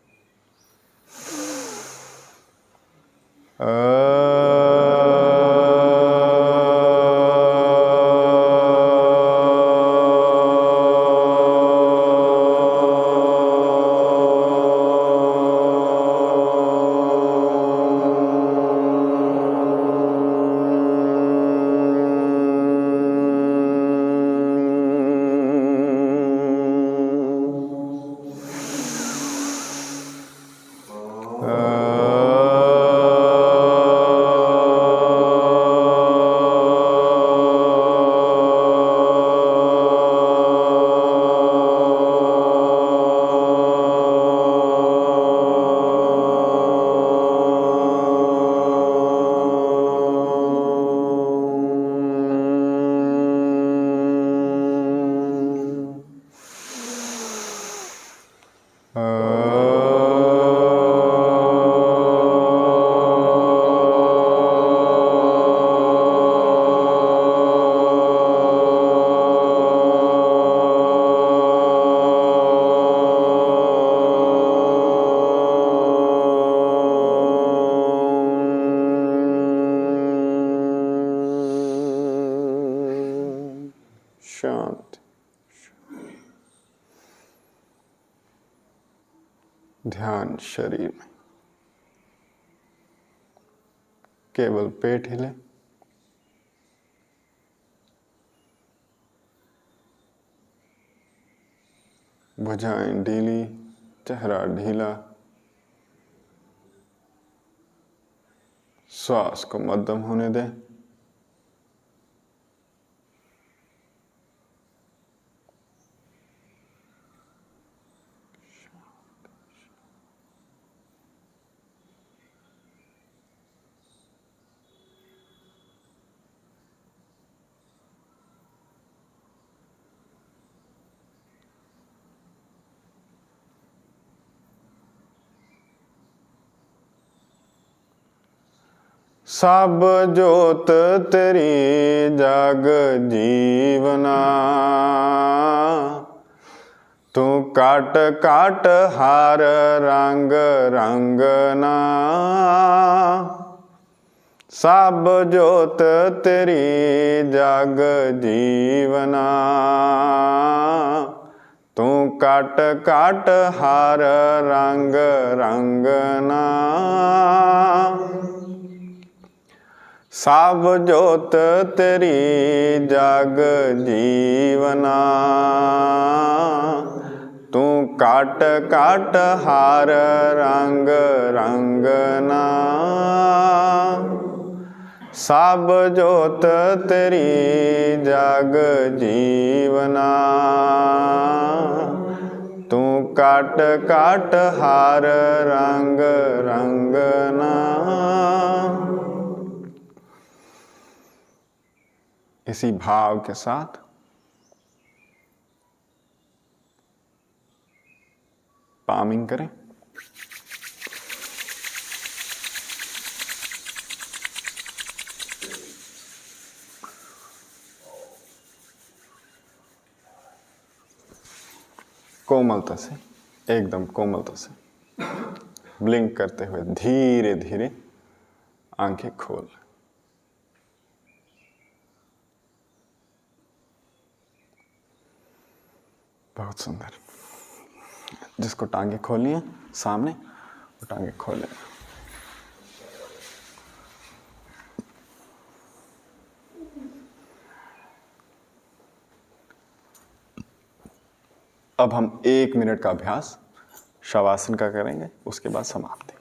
शांत। ध्यान शरीर में, केवल पेट हिले। भुजाएं ढीली, चेहरा ढीला। श्वास को मध्यम होने दें। सब जोत तेरी जग जीवना, तू काट काट हार रंग रंगना। सब जोत तेरी जग जीवना, तू काट काट हार रंग रंगना। सब जोत तेरी जग जीवना, तू काट काट हार रंग रंगना। सब जोत तेरी जग जीवना, तू काट काट काट हार रंग रंगना। इसी भाव के साथ पामिंग करें। कोमलता से, एकदम कोमलता से ब्लिंक करते हुए धीरे धीरे आंखें खोल। बहुत सुंदर। जिसको टांगे खोलनी है सामने, वो टांगे खोले। अब हम 1 मिनट का अभ्यास शवासन का करेंगे, उसके बाद समाप्ति।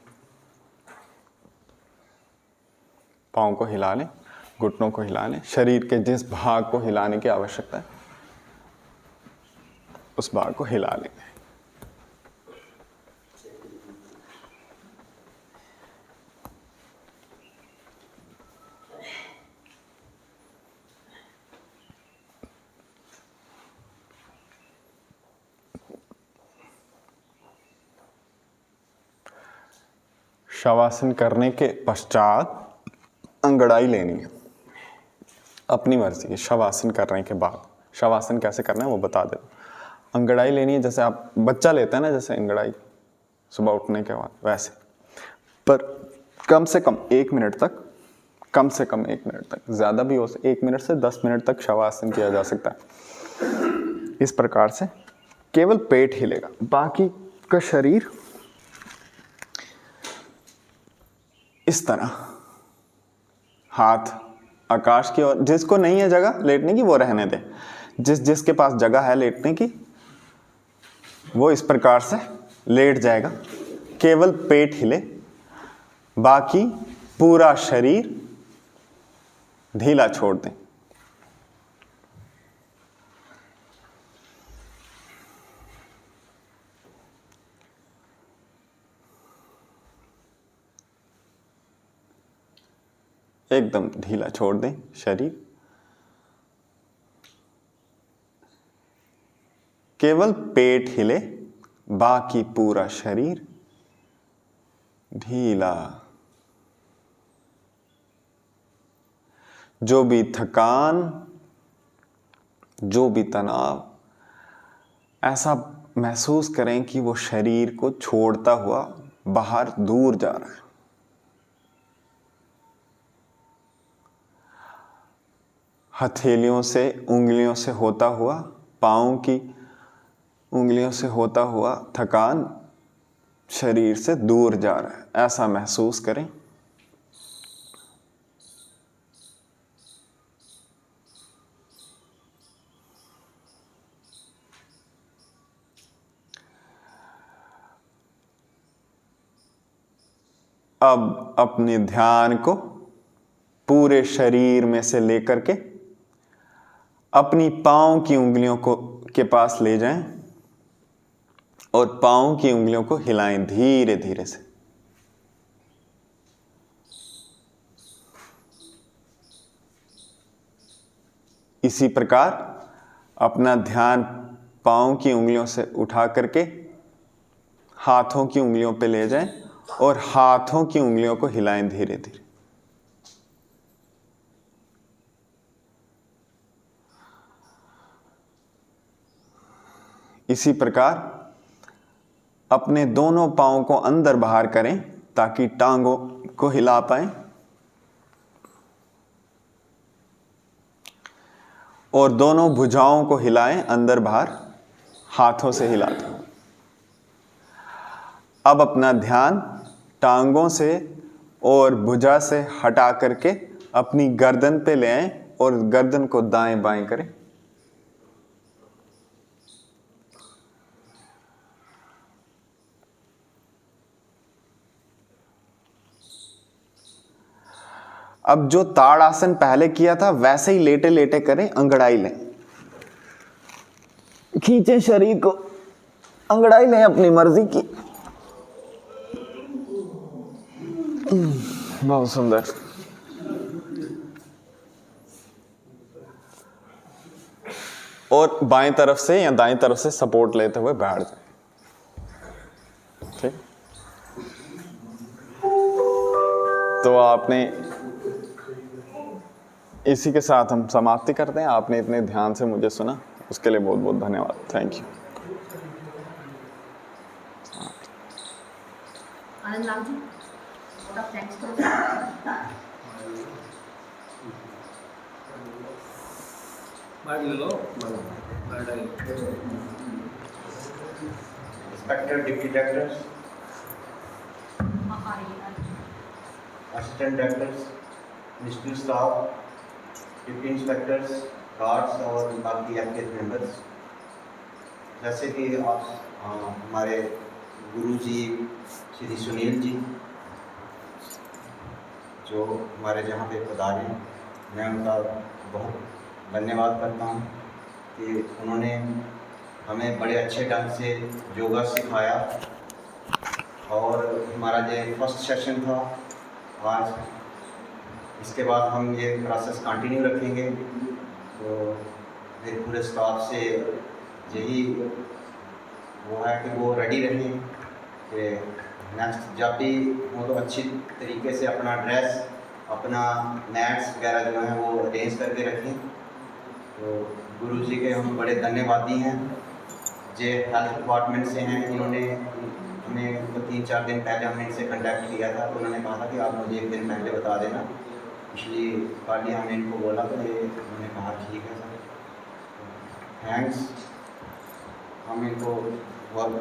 पाँव को हिला लें, घुटनों को हिला लें। शरीर के जिस भाग को हिलाने की आवश्यकता है उस भाग को हिला लें। शवासन करने के पश्चात अंगड़ाई लेनी है अपनी मर्जी की। शवासन करने के बाद शवासन कैसे करना है वो बता देता। अंगड़ाई लेनी है जैसे आप बच्चा लेता है ना, जैसे अंगड़ाई सुबह उठने के बाद, वैसे। पर कम से कम 1 मिनट तक, कम से कम 1 मिनट तक, ज़्यादा भी हो 1 मिनट से 10 मिनट तक शवासन किया जा सकता है। इस प्रकार से केवल पेट हिलेगा, बाकी का शरीर इस तरह, हाथ आकाश की ओर। जिसको नहीं है जगह लेटने की वो रहने दे, जिसके पास जगह है लेटने की वो इस प्रकार से लेट जाएगा। केवल पेट हिले, बाकी पूरा शरीर ढीला छोड़ दें। एकदम ढीला छोड़ दें शरीर। केवल पेट हिले, बाकी पूरा शरीर ढीला। जो भी थकान, जो भी तनाव, ऐसा महसूस करें कि वो शरीर को छोड़ता हुआ बाहर दूर जा रहा है। हथेलियों से, उंगलियों से होता हुआ, पाँव की उंगलियों से होता हुआ थकान शरीर से दूर जा रहा है, ऐसा महसूस करें। अब अपने ध्यान को पूरे शरीर में से लेकर के अपनी पाँव की उंगलियों के पास ले जाएं और पाँव की उंगलियों को हिलाएं धीरे धीरे से। इसी प्रकार अपना ध्यान पाँव की उंगलियों से उठा करके हाथों की उंगलियों पे ले जाएं और हाथों की उंगलियों को हिलाएं धीरे धीरे। इसी प्रकार अपने दोनों पाँव को अंदर बाहर करें ताकि टांगों को हिला पाएं और दोनों भुजाओं को हिलाएं अंदर बाहर हाथों से हिलाते हुए। अब अपना ध्यान टांगों से और भुजा से हटा करके अपनी गर्दन पे ले आएं और गर्दन को दाएं बाएं करें। अब जो ताड़ आसन पहले किया था वैसे ही लेटे लेटे करें। अंगड़ाई लें, खींचें शरीर को अंगड़ाई लें अपनी मर्जी की। बहुत सुंदर। और बाएं तरफ से या दाएं तरफ से सपोर्ट लेते हुए बैठ जाए। ठीक, तो आपने इसी के साथ हम समाप्ति करते हैं। आपने इतने ध्यान से मुझे सुना, उसके लिए बहुत बहुत धन्यवाद। Thank you. Anand Ram ji, thanks करो। Inspector, Deputy Directors, Assistant Directors, Ministerial Staff, Deputy Inspectors, Guards और बाकी एक्टिव मेंबर्स। जैसे कि आप हमारे गुरु जी श्री सुनील जी जो हमारे जहाँ पे पधारे, मैं उनका बहुत धन्यवाद करता हूँ कि उन्होंने हमें बड़े अच्छे ढंग से योगा सिखाया। और हमारा जो फर्स्ट सेशन था आज, इसके बाद हम ये प्रोसेस कंटिन्यू रखेंगे। तो मेरे पूरे स्टाफ से यही वो है कि वो रेडी रहें कि नेक्स्ट जब भी वो तो अच्छी तरीके से अपना ड्रेस, अपना मैट्स वगैरह जो है वो अरेंज करके रखें। तो गुरु जी के हम बड़े धन्यवादी हैं। जो हेल्थ डिपार्टमेंट से हैं, इन्होंने हमें 3-4 दिन पहले हमने इनसे कांटेक्ट किया था, तो उन्होंने कहा था कि आप मुझे 1 दिन पहले बता देना। पिछली कल ही हमने इनको बोला तो ये उन्होंने कहा ठीक है सर, थैंक्स। हम इनको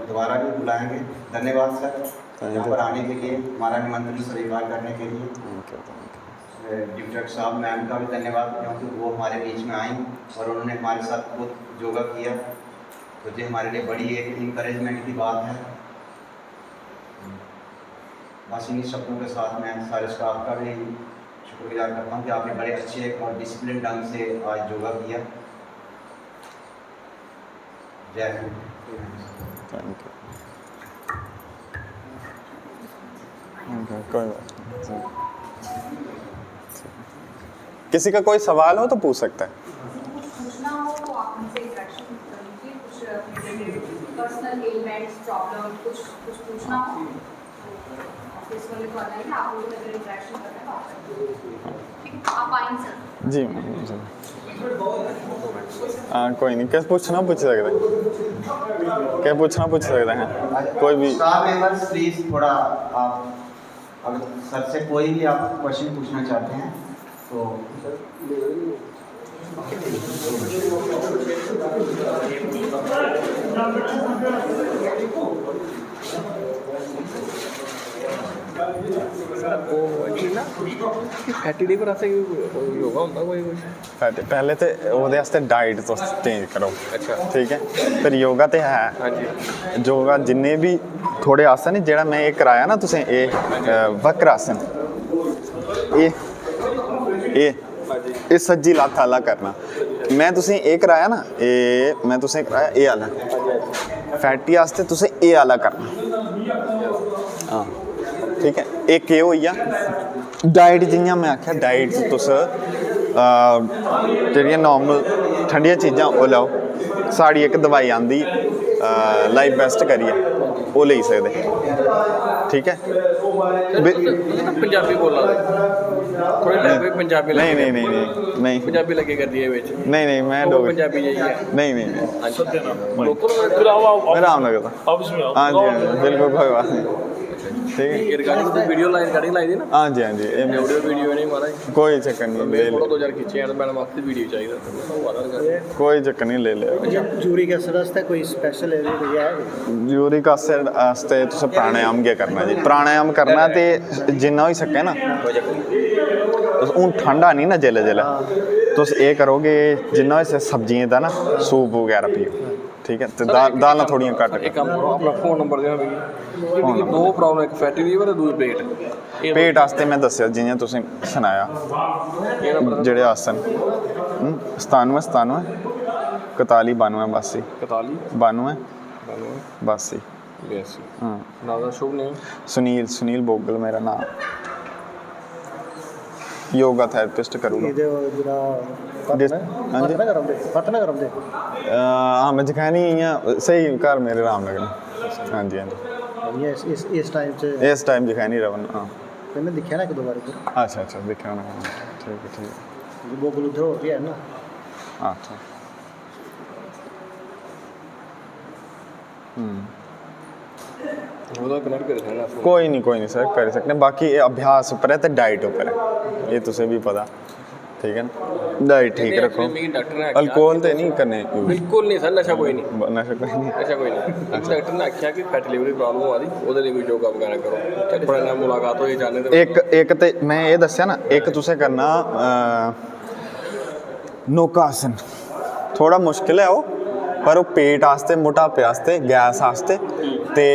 दोबारा भी बुलाएंगे। धन्यवाद सर यहाँ पर आने के लिए, हमारा निमंत्रण स्वीकार करने के लिए। डिप्टी डायरेक्टर साहब मैम का भी धन्यवाद, क्योंकि वो हमारे बीच में आई और उन्होंने हमारे साथ खुद योगा किया, तो ये हमारे लिए बड़ी एक इंकरेजमेंट की बात है। बस इन्हीं शब्दों के साथ मैं सारे स्टाफ का भी शुक्रगुजार करता हूँ कि आपने बड़े अच्छे और डिसिप्लिन ढंग से आज योगा किया। जय हिंद। Thank you. कोई बात नहीं। किसी का कोई सवाल हो तो पूछ सकता है। पूछना हो तो आप हमसे इंटरेक्शन कीजिए, कुछ पर्सनल एलिमेंट्स, प्रॉब्लम, कुछ पूछना हो तो ऑफिस वाले को आना है, आप लोगों ने अगर इंटरेक्शन करना है तो आप ठीक है, आप आएंगे सर। जी हाँ, कोई नहीं। क्या पूछना पूछ सकते हैं, क्या पूछना पूछ सकते हैं कोई भी। स्टाफ मेंबर्स प्लीज थोड़ा आप अगर सर से कोई भी आप क्वेश्चन पूछना चाहते हैं तो फैटी लिवर आस्ते योगा होंदा कोई कुछ? पहले तो ਉਹਦੇ ਵਾਸਤੇ ਡਾਈਟ ਤੋਂ ਚੇਂਜ ਕਰੋ। अच्छा ठीक है, फिर योगा तो है। हाँ जी। योगा जिन्ने भी थोड़े आसन है, जेड़ा मैं ये कराया ना तुसें, ये वक्र आसन, ये सज्जी लत्त आला करना। मैं तुसें ये कराया ना, ये मैं तुसें कराया ये आला, फैटी आस्ते तुसें ये आला करना। हाँ ठीक है। एक ये होई आ डाइट, जियां मैं आख्या डाइट तुस जेह्ड़ियां नॉर्मल ठंडियां चीज़ां ओह् लाओ। साड़ी एक दवाई आंदी लाइफ बेस्ट करिए, वो लेई सकदे। ठीक है। पंजाबी बोला थोड़ी पंजाबी नहीं नहीं नहीं नहीं नहीं पंजाबी लगे कर दिए विच नहीं नहीं मैं वो डोगरी पंजाबी यही है। नहीं नहीं नहीं फिर मैं राम लगता। ऑफिस में आओ। हाँ जी हाँ जी, बिल्कुल कोई बात नहीं। ठीक है। ये रिकॉर्डिंग तो वीडियो रिकॉर्डिंग लाई दी ना, हाँ जी हाँ जी, ये ऑडियो वीडियो नहीं मारा कोई चक्कर नहीं, ले मेरे ले। फोटो 2000 खींचे हैं तो मैडम आपकी वीडियो चाहिए कोई चक्कर नहीं, ले ले। यूरिक एसिड वास्ते कोई स्पेशल एरिया है? यूरिक एसिड वास्ते तुसें प्राणायाम क्या करना जी, प्राणायाम करना ते जिन्ना होई सके ना। तुस हून ठंडा नहीं ना जेल्लै जेल्लै, तुस ये करोगे जिन्ना होई सके सब्जियें दा ना सूप वगैरह पियो। ठीक है, तो दालां थोड़ियां घट्ट एक काम करो, अपना फोन नंबर देना मिगी। दो प्रॉब्लम, एक फैटी लीवर ते दूई पेट। पेट आस्ते मैं दस्सेआ जियां तुसें सनाया जेह्ड़े आसन 97 97 41 92 82 41 92 बस ही यस हाँ नाम ਦਾ ਸ਼ੁਭ ਨੇਮ सुनील बोगल मेरा नाम योगा थेरेपिस्ट करूँगा ਇਹਦੇ ਉਹ ਜਿਹੜਾ ਹਾਂਜੀ। ਪਤਨਾ ਕਰਮ ਦੇ हाँ मैं जखैनी इ'यां सही घर मेरे रामनगर में हाँ जी हाँ जी ਇਸ ਟਾਈਮ 'ਚ इस टाइम जखैनी रवन हाँ ਤੇ ਮੈਂ ਦੇਖਿਆ ਨਾ ਇੱਕ ਦੋ ਵਾਰ ਇੱਧਰ अच्छा देखा ना ठीक है ਬੋਗਲ ਉੱਧਰ ਹੋ ਗਿਆ ਨਾ अच्छा ਉਹਦਾ ਕਨੈਕਟ ਕਰ ਸਕਦਾ कोई नहीं सर कर सकते हैं। बाकी ये अभ्यास उपर है तो डाइट उपर है ये तुझे भी पता ठीक है ना डाइट ठीक रखो ਡਾਕਟਰ ਨੇ अल्कोहल तो नहीं करने ਬਿਲਕੁਲ ਨਹੀਂ ਸਰ ਨਸ਼ਾ ਕੋਈ ਨਹੀਂ नशा कोई नहीं ਨਸ਼ਾ ਕੋਈ ਨਹੀਂ ਡਾਕਟਰ ਨੇ ਆਖਿਆ ਕਿ ਫੈਟ ਲੀਵਰ ਦੀ ਪ੍ਰੋਬਲਮ ਆ ਰਹੀ ਉਹਦੇ ਲਈ ਕੋਈ ਯੋਗਾ ਵਗੈਰਾ ਕਰੋ ਤੁਹਾਡੇ ਨਾਲ ਮੁਲਾਕਾਤ ਹੋਈ ਜਾਣੇ ਤੇ एक ते मैं ये दस्या ना एक तुसें करना नौकासन थोड़ा मुश्किल है वो पर वो पेट आस्ते मोटापे आस्ते गैस आस्ते ते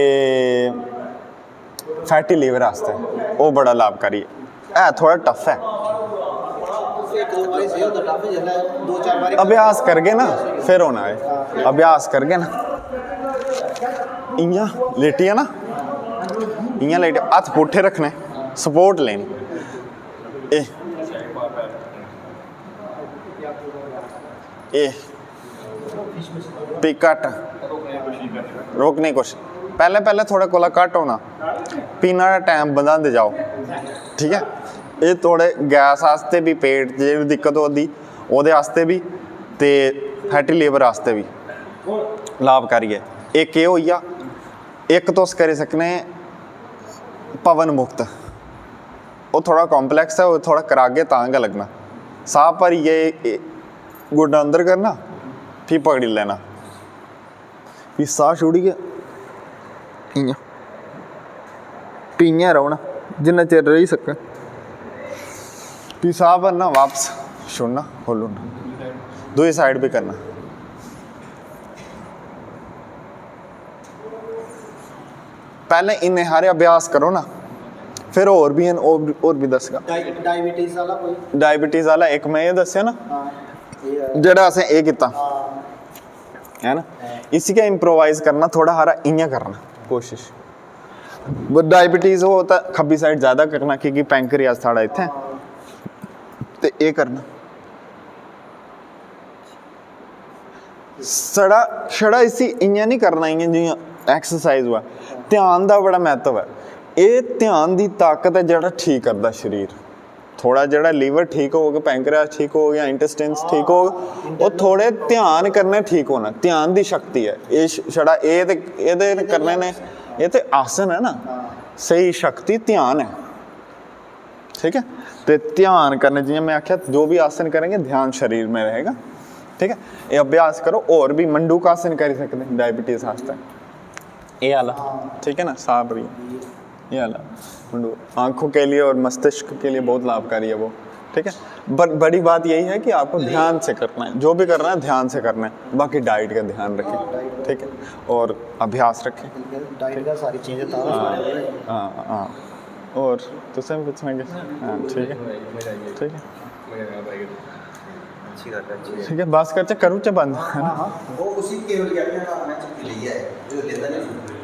फैटी लीवर आस्ते वो बड़ा लाभकारी है थोड़ा टफ है ਇੱਕ ਦੋ ਵਾਰੀ ਸਹੀ ਹੁੰਦਾ ਟੱਪ ਜਾਂਦਾ ਦੋ ਚਾਰ ਵਾਰੀ अभ्यास करगे ना फिर होना है अभ्यास करगे ना इ'यां लेटिया ना इ'यां लेटे हत्थ पुट्ठे रखने सपोर्ट लेनी ए भी घट रोकने कुछ पहले थोड़ा कोला घट होना पीना का टाइम बधाते जाओ ठीक है ये थोड़े गैस आस्ते भी पेट जे दिक्कत होती ओहदे आस्ते भी ते फैटी लीवर आस्ते भी लाभकारी है एक ये हो गया एक तुस करी सकने पवन मुक्त वो थोड़ा कॉम्पलैक्स है वो थोड़ा करागे तां गै लगना साह भरिए गोडा अंदर करना फिर पकड़ी लेना फिर साह छोड़िए इ'यां फ्ही इ'यां रौह्ना जिन्ना चिर रेही सकै फिर साह भरना वापस छोड़ना खोलना दूसरी साइड भी करना पहले इन्ने हारे अभ्यास करो ना फिर और भी हैं और भी दसगा ਡਾਇਬੀਟੀਜ਼ ਵਾਲਾ ਕੋਈ डायबिटीज़ वाला एक मैं ये दस्या ना ਹਾਂ ਇਹ जेड़ा असें एह् कीता है ना इसी का इम्प्रोवाइज करना थोड़ा हारा इ'यां करना कोशिश डायबिटीज़ हो तो खब्बी साइड ज़्यादा करना क्योंकि पैंक्रियास साढ़ा इत्थै ते एह् करना छड़ा इसी इ'यां नहीं करना इ'यां जि'यां एक्सरसाइज हुआ ध्यान दा बड़ा महत्व है ये ध्यान दी ताकत है जेह्ड़ा ठीक करदा शरीर थोड़ा जेह्ड़ा लीवर ठीक होगा पैंक्रियास ठीक हो गया इंटेस्टाइन्स ठीक होगा वो थोड़े ध्यान करने ठीक होना ध्यान दी शक्ति है ये छड़ा ये करने ने ये तो आसन है ना सही शक्ति ध्यान है ठीक है तो ध्यान करने जियां मैं आख्या जो भी आसन करेंगे ध्यान शरीर में रहेगा ठीक है ये अभ्यास करो और भी मंडूकासन कर सकते हैं डायबिटीज आस्ते ये आला ठीक है ना साफ रही ये आला मंडू आँखों के लिए और मस्तिष्क के लिए बहुत लाभकारी है वो ठीक है बड़ी बात यही है कि आपको ध्यान से करना है जो भी करना है ध्यान से करना है बाकी डाइट का ध्यान रखें ठीक है और अभ्यास रखें ਡਾਈਟ ਦਾ ਸਾਰੀ ਚੇਂਜ ਤਾਂ हाँ हाँ और तुझसे भी पूछना हाँ ठीक है ठीक है अच्छी बात है अच्छी ठीक है बस कर करूँ च बंद है ना वो उसी केवल कहते हैं ना मैंने लिया है जो लेता नहीं